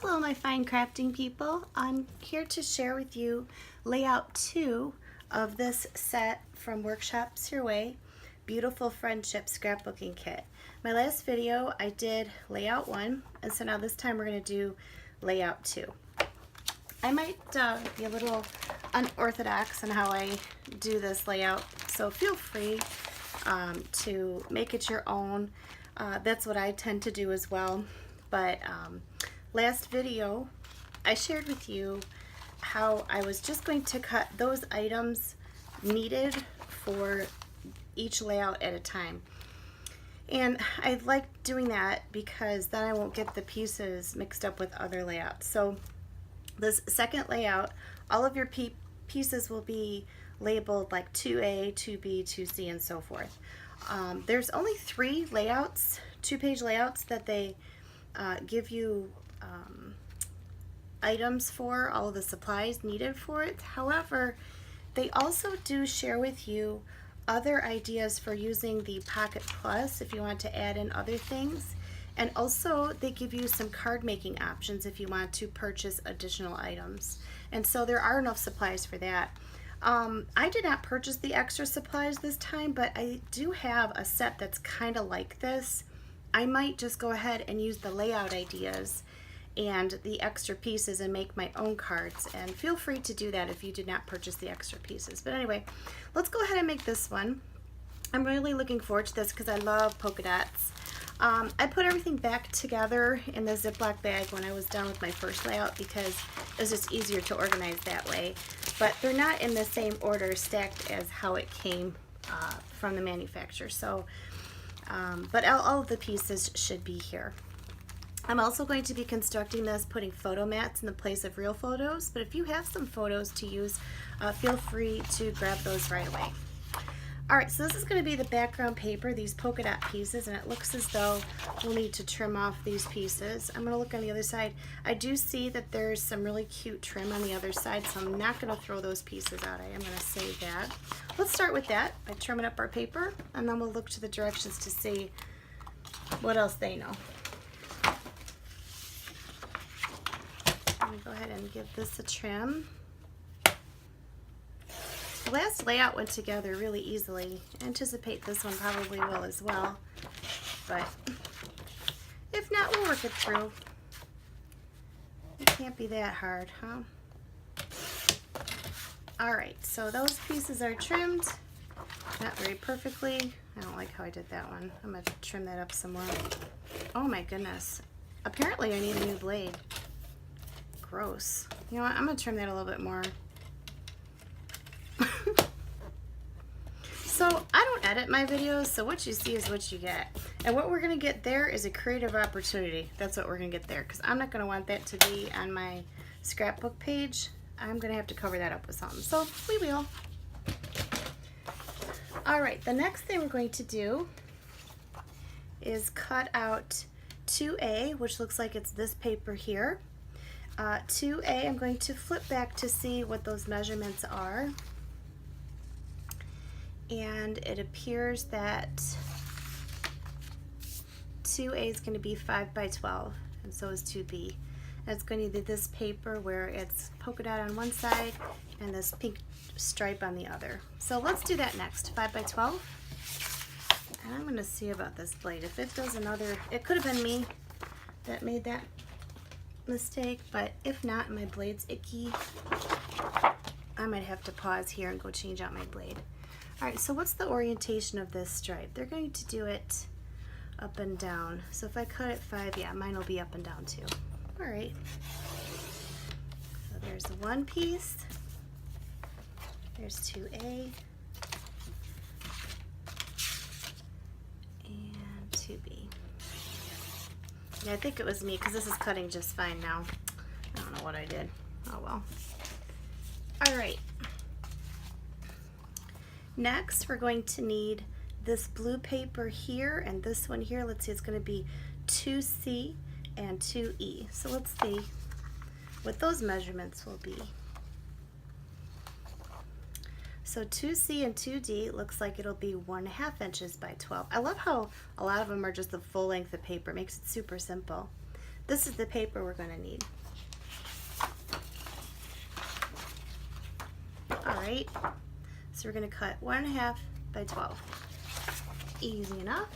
Hello my fine crafting people. I'm here to share with you layout 2 of this set from Workshops Your Way, Beautiful Friendship Scrapbooking Kit. My last video I did layout 1, and so now this time we're going to do layout 2. I might be a little unorthodox in how I do this layout, so feel free to make it your own. That's what I tend to do as well. But last video I shared with you how I was just going to cut those items needed for each layout at a time. And I like doing that because then I won't get the pieces mixed up with other layouts. So this second layout, all of your pieces will be labeled like 2A, 2B, 2C, and so forth. There's only 3 layouts, 2-page layouts that they give you items for, all of the supplies needed for it. However, they also do share with you other ideas for using the Pocket Plus if you want to add in other things. And also they give you some card making options if you want to purchase additional items. And so there are enough supplies for that. I did not purchase the extra supplies this time, but I do have a set that's kind of like this. I might just go ahead and use the layout ideas and the extra pieces and make my own cards, and feel free to do that if you did not purchase the extra pieces. But anyway, let's go ahead and make this one. I'm really looking forward to this because I love polka dots. I put everything back together in the Ziploc bag when I was done with my first layout because it was just easier to organize that way. But they're not in the same order stacked as how it came from the manufacturer. So, but all of the pieces should be here. I'm also going to be constructing this, putting photo mats in the place of real photos, but if you have some photos to use, feel free to grab those right away. Alright, so this is going to be the background paper, these polka dot pieces, and it looks as though we'll need to trim off these pieces. I'm going to look on the other side. I do see that there's some really cute trim on the other side, so I'm not going to throw those pieces out. I am going to save that. Let's start with that by trimming up our paper, and then we'll look to the directions to see what else they know. I'm going to go ahead and give this a trim. The last layout went together really easily. I anticipate this one probably will as well, but if not, we'll work it through. It can't be that hard, huh? Alright, so those pieces are trimmed. Not very perfectly. I don't like how I did that one. I'm going to trim that up some more. Oh my goodness. Apparently I need a new blade. Gross. You know what? I'm going to trim that a little bit more. So I don't edit my videos, so what you see is what you get. And what we're going to get there is a creative opportunity. That's what we're going to get there, because I'm not going to want that to be on my scrapbook page. I'm going to have to cover that up with something. So we will. Alright, the next thing we're going to do is cut out 2A, which looks like it's this paper here. 2A, I'm going to flip back to see what those measurements are. And it appears that 2A is going to be 5 by 12, and so is 2B. And it's going to be this paper where it's polka dot on one side and this pink stripe on the other. So let's do that next, 5 by 12. And I'm going to see about this blade. If it does another, it could have been me that made that mistake, but if not, my blade's icky, I might have to pause here and go change out my blade. Alright, so what's the orientation of this stripe? They're going to do it up and down. So if I cut it 5, yeah, mine will be up and down too. Alright. So there's one piece. There's 2A. And 2B. Yeah, I think it was me because this is cutting just fine now. I don't know what I did. Oh well. Alright. Next, we're going to need this blue paper here and this one here. Let's see, it's going to be 2C and 2E. So let's see what those measurements will be. So 2C and 2D looks like it'll be 1.5 inches by 12. I love how a lot of them are just the full length of paper. It makes it super simple. This is the paper we're going to need. Alright, so we're going to cut 1.5 by 12. Easy enough.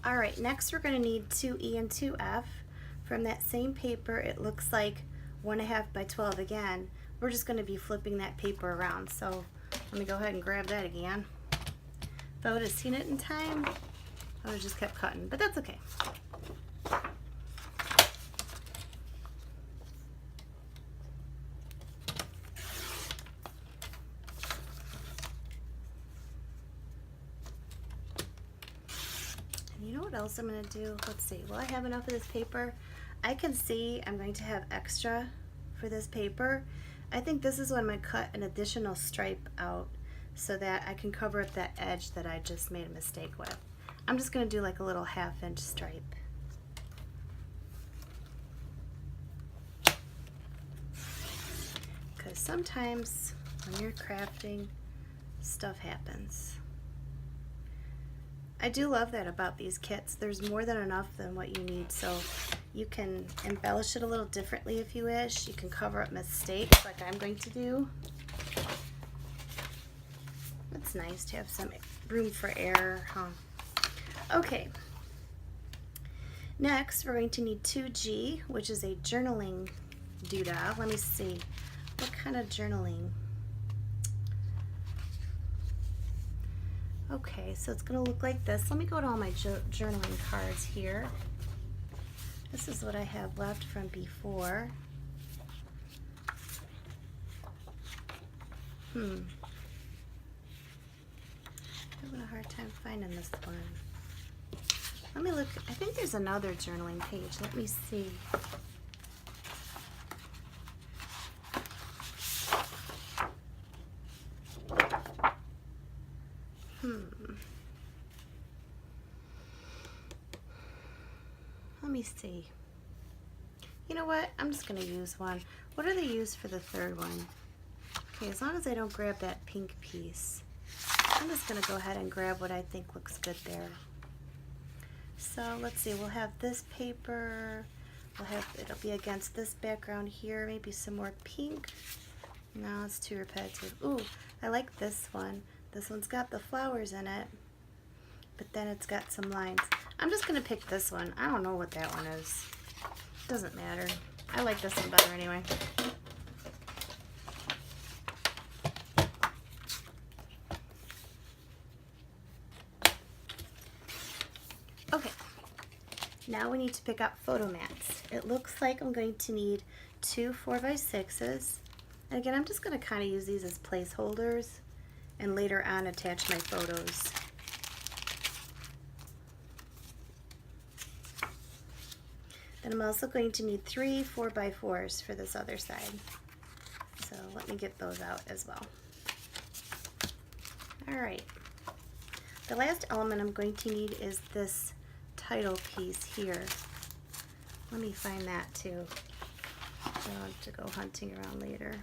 Alright, next we're going to need 2E and 2F. From that same paper, it looks like 1.5 by 12 again. We're just going to be flipping that paper around. So let me go ahead and grab that again. If I would have seen it in time, I would have just kept cutting, but that's okay. You know what else I'm going to do? Let's see. Will I have enough of this paper? I can see I'm going to have extra for this paper. I think this is when I'm going to cut an additional stripe out so that I can cover up that edge that I just made a mistake with. I'm just going to do like a little 1/2-inch stripe. Because sometimes when you're crafting, stuff happens. I do love that about these kits. There's more than enough than what you need, so you can embellish it a little differently if you wish. You can cover up mistakes like I'm going to do. It's nice to have some room for error, huh? Okay. Next, we're going to need 2G, which is a journaling doodah. Let me see. What kind of journaling? Okay, so it's going to look like this. Let me go to all my journaling cards here. This is what I have left from before. I'm having a hard time finding this one. Let me look. I think there's another journaling page. Let me see. Let me see. You know what? I'm just going to use one. What are they used for the third one? Okay, as long as I don't grab that pink piece, I'm just going to go ahead and grab what I think looks good there. So let's see. We'll have this paper. It'll be against this background here. Maybe some more pink. No, it's too repetitive. Ooh, I like this one. This one's got the flowers in it, but then it's got some lines. I'm just going to pick this one. I don't know what that one is. Doesn't matter. I like this one better anyway. Okay, now we need to pick up photo mats. It looks like I'm going to need 2 4x6s. And again, I'm just going to kind of use these as placeholders and later on attach my photos. Then I'm also going to need 3 4x4s for this other side. So let me get those out as well. Alright. The last element I'm going to need is this title piece here. Let me find that too. I don't have to go hunting around later.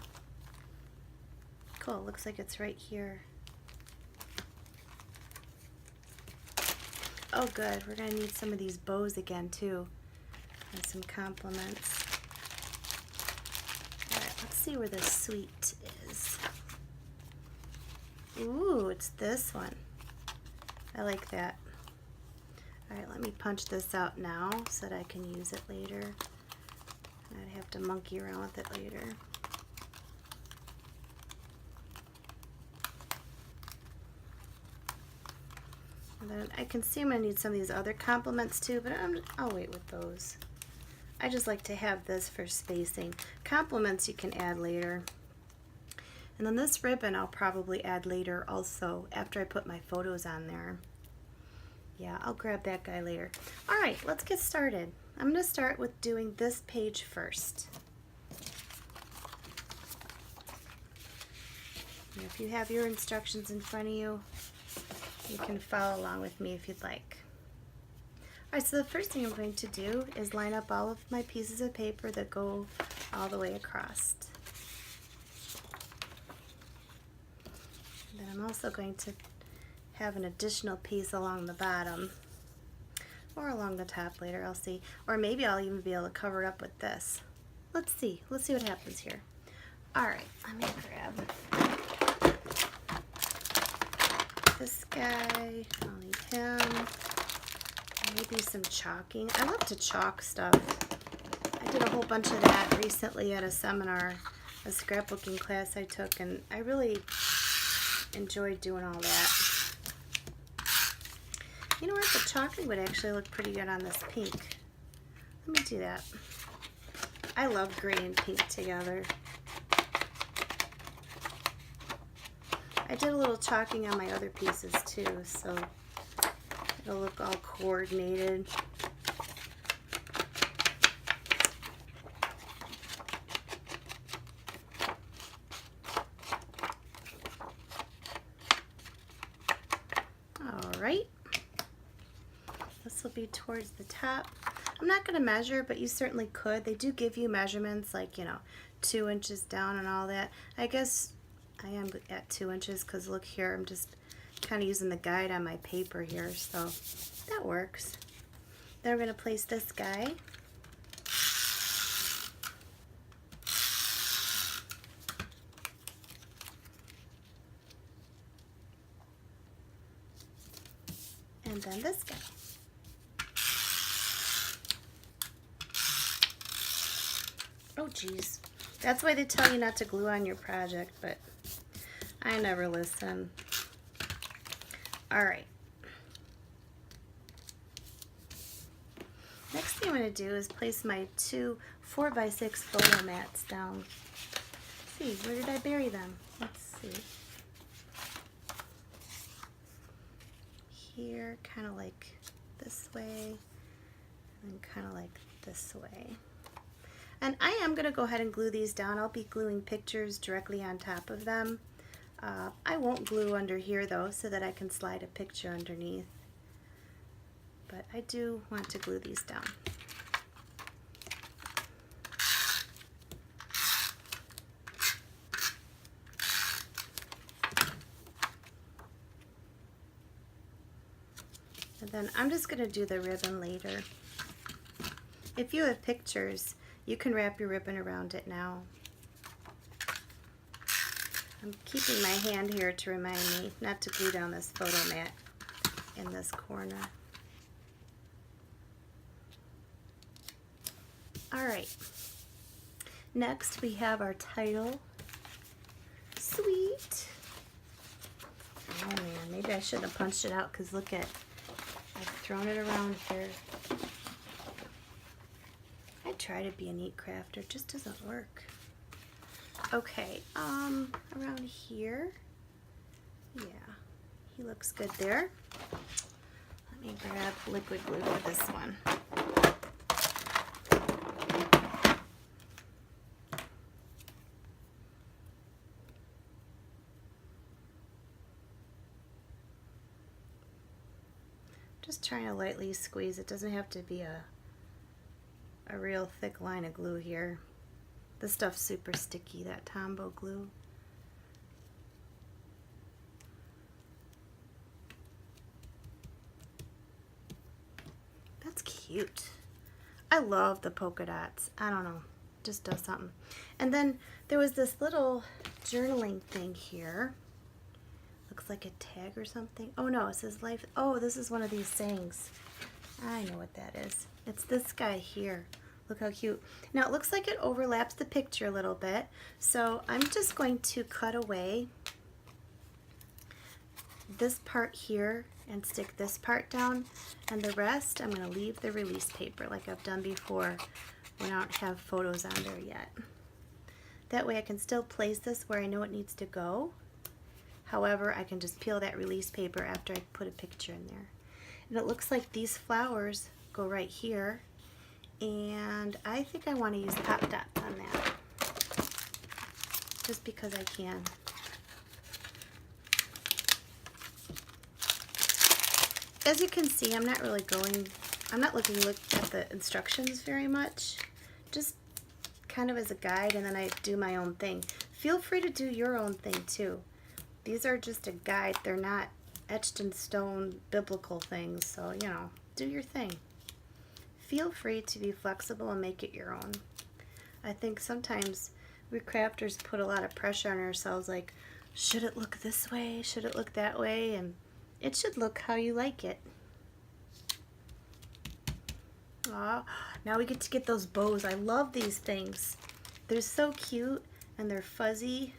Cool, looks like it's right here. Oh good, we're going to need some of these bows again too. And some compliments. Alright, let's see where the sweet is. Ooh, it's this one. I like that. Alright, let me punch this out now so that I can use it later. I'd have to monkey around with it later. And then I can see I'm going to need some of these other compliments too, but I'll wait with those. I just like to have this for spacing. Compliments you can add later. And then this ribbon I'll probably add later also after I put my photos on there. Yeah, I'll grab that guy later. Alright, let's get started. I'm going to start with doing this page first. And if you have your instructions in front of you, You can follow along with me if you'd like. Alright, so the first thing I'm going to do is line up all of my pieces of paper that go all the way across. And then I'm also going to have an additional piece along the bottom or along the top later, I'll see. Or maybe I'll even be able to cover it up with this. Let's see what happens here. Alright, let me grab this guy, I'll need him, maybe some chalking. I love to chalk stuff. I did a whole bunch of that recently at a seminar, a scrapbooking class I took, and I really enjoyed doing all that. You know what, the chalking would actually look pretty good on this pink. Let me do that. I love gray and pink together. I did a little chalking on my other pieces too, so it'll look all coordinated. Alright, this will be towards the top. I'm not going to measure, but you certainly could. They do give you measurements like, 2 inches down and all that. I guess I am at 2 inches because look here, I'm just kind of using the guide on my paper here, so that works. Then we're going to place this guy. And then this guy. Oh geez, that's why they tell you not to glue on your project, but I never listen. Alright. Next thing I'm going to do is place my 2 4x6 photo mats down. Let's see, where did I bury them? Let's see. Here, kind of like this way, and kind of like this way. And I am going to go ahead and glue these down. I'll be gluing pictures directly on top of them. I won't glue under here though, so that I can slide a picture underneath. But I do want to glue these down. And then I'm just going to do the ribbon later. If you have pictures, you can wrap your ribbon around it now. I'm keeping my hand here to remind me not to glue down this photo mat in this corner. Alright, next we have our title. Sweet. Oh man, maybe I shouldn't have punched it out because look at, I've thrown it around here. I try to be a neat crafter, it just doesn't work. Okay, around here, yeah, he looks good there. Let me grab liquid glue for this one. Just trying to lightly squeeze. It doesn't have to be a real thick line of glue here. This stuff's super sticky, that Tombow glue. That's cute. I love the polka dots. I don't know, just does something. And then there was this little journaling thing here. Looks like a tag or something. Oh no, it says life. Oh, this is one of these sayings. I know what that is. It's this guy here. Look how cute. Now it looks like it overlaps the picture a little bit, so I'm just going to cut away this part here and stick this part down, and the rest I'm going to leave the release paper like I've done before when I don't have photos on there yet. That way I can still place this where I know it needs to go. However, I can just peel that release paper after I put a picture in there. And it looks like these flowers go right here. And I think I want to use pop dots on that, just because I can. As you can see, I'm not looking at the instructions very much. Just kind of as a guide, and then I do my own thing. Feel free to do your own thing too. These are just a guide. They're not etched in stone biblical things, so you know, do your thing. Feel free to be flexible and make it your own. I think sometimes we crafters put a lot of pressure on ourselves, like, should it look this way? Should it look that way? And it should look how you like it. Aw, now we get to get those bows. I love these things. They're so cute and they're fuzzy.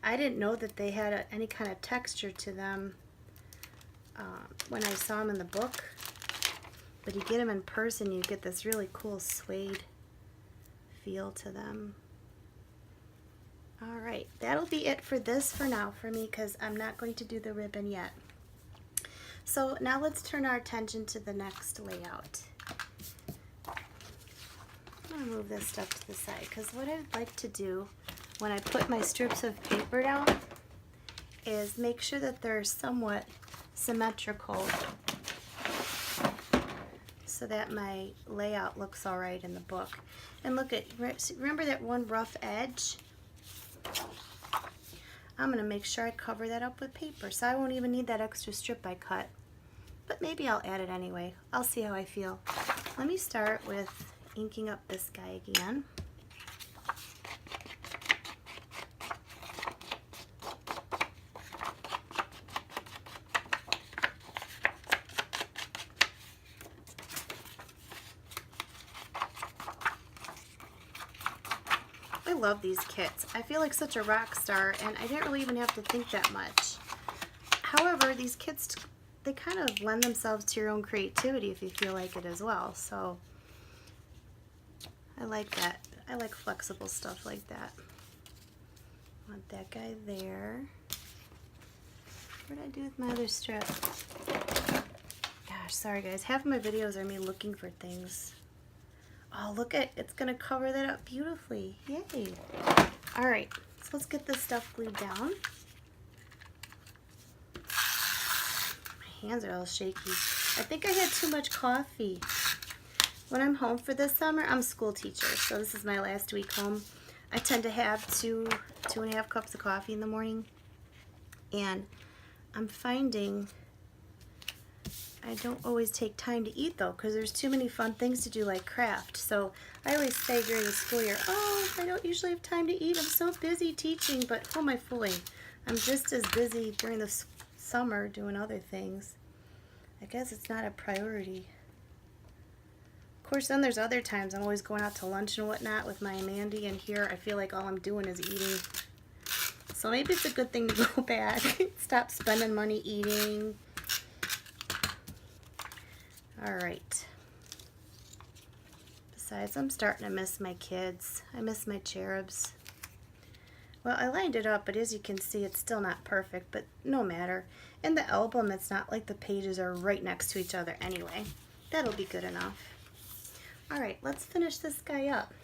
I didn't know that they had any kind of texture to them when I saw them in the book. But you get them in person, you get this really cool suede feel to them. Alright, that'll be it for this for now for me, because I'm not going to do the ribbon yet. So now let's turn our attention to the next layout. I'm going to move this stuff to the side, because what I'd like to do when I put my strips of paper down is make sure that they're somewhat symmetrical so that my layout looks alright in the book. And look at, remember that one rough edge? I'm going to make sure I cover that up with paper, so I won't even need that extra strip I cut. But maybe I'll add it anyway. I'll see how I feel. Let me start with inking up this guy again. I love these kits. I feel like such a rock star, and I didn't really even have to think that much. However, these kits, they kind of lend themselves to your own creativity if you feel like it as well. So I like that. I like flexible stuff like that. Want that guy there. What did I do with my other strip? Gosh, sorry guys. Half of my videos are me looking for things. Oh, look at, it's gonna cover that up beautifully. Yay. All right, so let's get this stuff glued down. My hands are all shaky. I think I had too much coffee. When I'm home for this summer, I'm a school teacher, so this is my last week home. I tend to have two and a half cups of coffee in the morning, and I'm finding I don't always take time to eat though, because there's too many fun things to do like craft. So I always say during the school year, oh, I don't usually have time to eat. I'm so busy teaching, but who am I fooling? I'm just as busy during the summer doing other things. I guess it's not a priority. Of course, then there's other times I'm always going out to lunch and whatnot with my Mandy, and here I feel like all I'm doing is eating. So maybe it's a good thing to go back. Stop spending money eating. Alright. Besides, I'm starting to miss my kids. I miss my cherubs. Well, I lined it up, but as you can see, it's still not perfect, but no matter. In the album, it's not like the pages are right next to each other anyway. That'll be good enough. Alright, let's finish this guy up.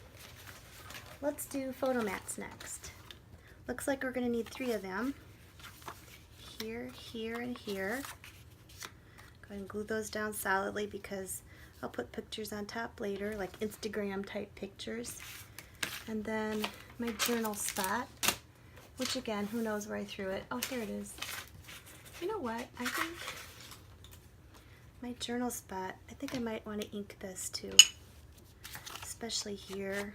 Let's do photo mats next. Looks like we're going to need 3 of them. Here, here, and here. Go ahead and glue those down solidly because I'll put pictures on top later, like Instagram type pictures. And then my journal spot, which again, who knows where I threw it. Oh, here it is. You know what? I think my journal spot, I think I might want to ink this too, especially here.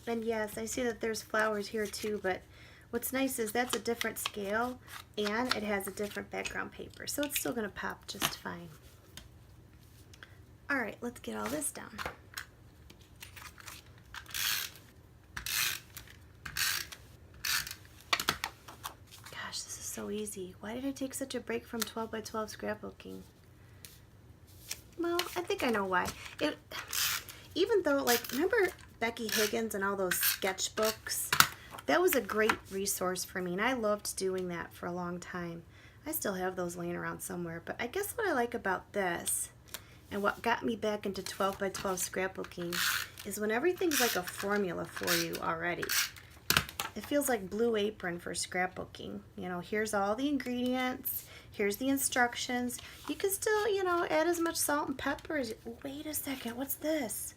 And yes, I see that there's flowers here too, but what's nice is that's a different scale and it has a different background paper, so it's still going to pop just fine. Alright, let's get all this down. Gosh, this is so easy. Why did I take such a break from 12 by 12 scrapbooking? Well, I think I know why. Even though, like, remember Becky Higgins and all those sketchbooks? That was a great resource for me, and I loved doing that for a long time. I still have those laying around somewhere, but I guess what I like about this, and what got me back into 12 by 12 scrapbooking, is when everything's like a formula for you already. It feels like Blue Apron for scrapbooking. You know, here's all the ingredients, here's the instructions. You can still, you know, add as much salt and pepper as you... Wait a second, what's this?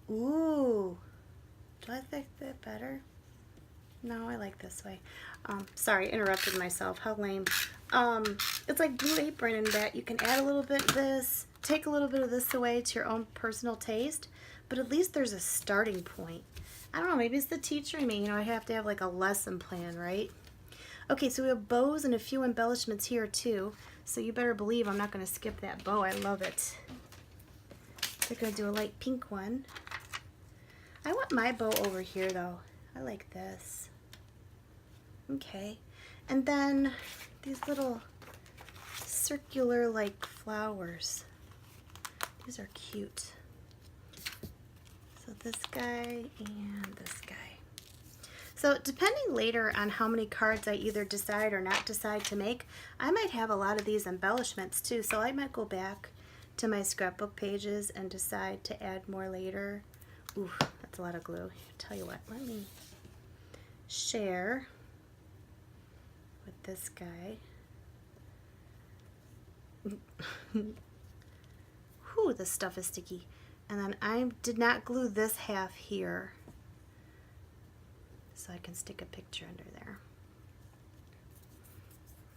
Ooh, do I like that better? No, I like this way. Sorry, interrupted myself. How lame. It's like Blue Apron in that you can add a little bit of this, take a little bit of this away to your own personal taste, but at least there's a starting point. I don't know, maybe it's the teacher in me. You know, I have to have like a lesson plan, right? Okay, so we have bows and a few embellishments here too. So you better believe I'm not going to skip that bow. I love it. We're going to do a light pink one. I want my bow over here though. I like this. Okay, and then these little circular like flowers. These are cute. So this guy and this guy. So depending later on how many cards I either decide or not decide to make, I might have a lot of these embellishments too. So I might go back to my scrapbook pages and decide to add more later. Ooh, that's a lot of glue. Tell you what, let me share with this guy. Whew, this stuff is sticky. And then I did not glue this half here, so I can stick a picture under there.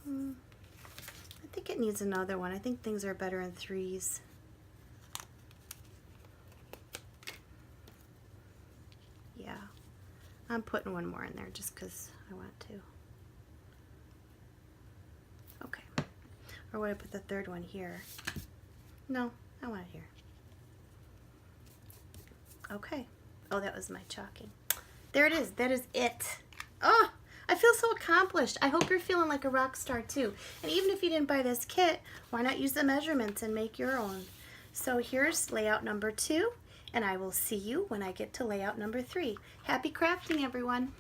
I think it needs another one. I think things are better in threes. Yeah, I'm putting one more in there just because I want to. Okay, or would I put the third one here? No, I want it here. Okay. Oh, that was my chalking. There it is. That is it. Oh, I feel so accomplished. I hope you're feeling like a rock star too. And even if you didn't buy this kit, why not use the measurements and make your own? So here's layout number 2, and I will see you when I get to layout number 3. Happy crafting, everyone.